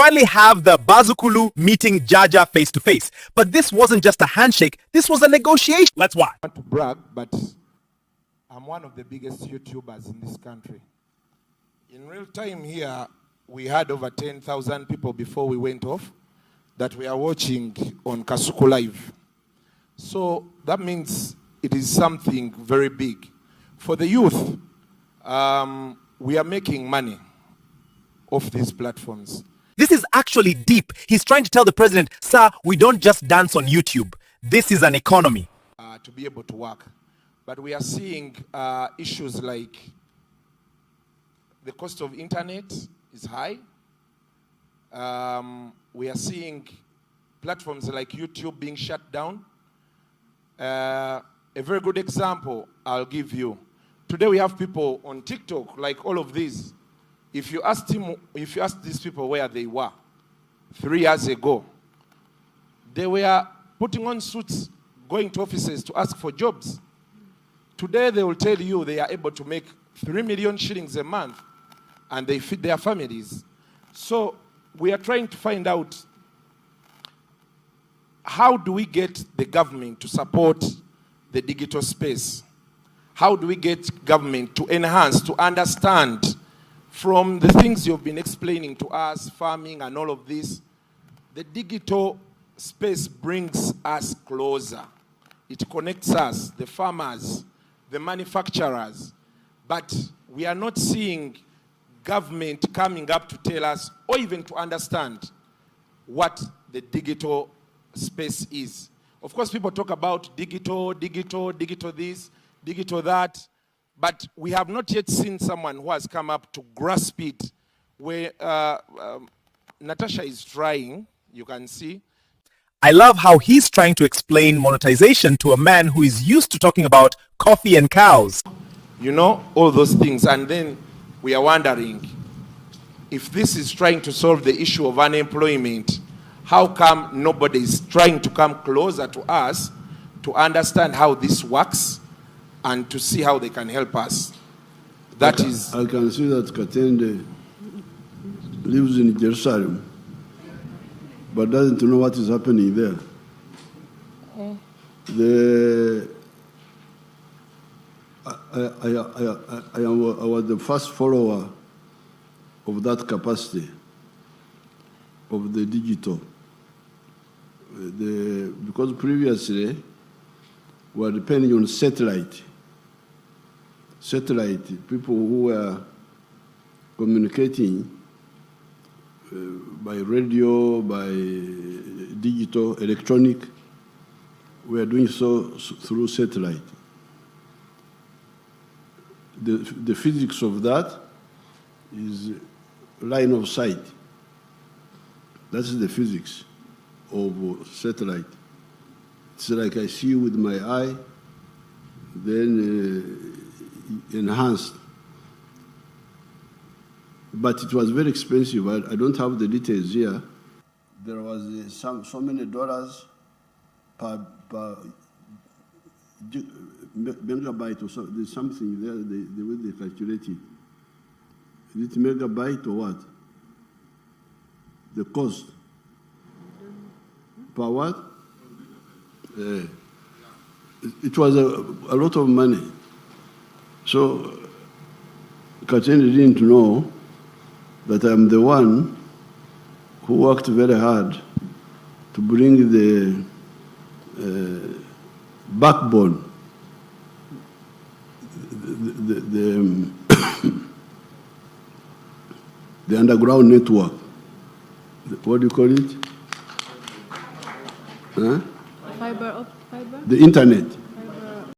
finally have the Bazukulu meeting Jajja face to face. But this wasn't just a handshake, this was a negotiation. Let's watch. I want to brag, but I'm one of the biggest YouTubers in this country. In real time here, we had over 10,000 people before we went off that we are watching on Kasuku Live. So that means it is something very big. For the youth, we are making money off these platforms. This is actually deep. He's trying to tell the president, sir, we don't just dance on YouTube. This is an economy. To be able to work. But we are seeing issues like the cost of internet is high. We are seeing platforms like YouTube being shut down. A very good example I'll give you. Today we have people on TikTok, like all of these. If you ask these people where they were 3 years ago, they were putting on suits, going to offices to ask for jobs. Today they will tell you they are able to make 3 million shillings a month and they feed their families. So we are trying to find out how do we get the government to support the digital space? How do we get government to enhance, to understand from the things you've been explaining to us, farming and all of this, the digital space brings us closer. It connects us, the farmers, the manufacturers, but we are not seeing government coming up to tell us or even to understand what the digital space is. Of course, people talk about digital this, digital that, but we have not yet seen someone who has come up to grasp it. Where Natasha is trying, you can see. I love how he's trying to explain monetization to a man who is used to talking about coffee and cows. You know, all those things. And then we are wondering, if this is trying to solve the issue of unemployment, how come nobody is trying to come closer to us to understand how this works and to see how they can help us? That is... I can see that Katende lives in Jerusalem, but doesn't know what is happening there. I was the first follower of that capacity of the digital. Because previously we were depending on satellite, people who were communicating by radio, by digital, electronic. We are doing so through satellite. The physics of that is line of sight. That is the physics of satellite. It's like I see with my eye, then enhanced. But it was very expensive. I don't have the details here. There was so many dollars per megabyte or so. There's something there, the way they calculate it. Is it megabyte or what? The cost. Per what? It was a lot of money. So Katende didn't know that I'm the one who worked very hard to bring the backbone, the underground network. What do you call it? Huh? Fiber. The internet.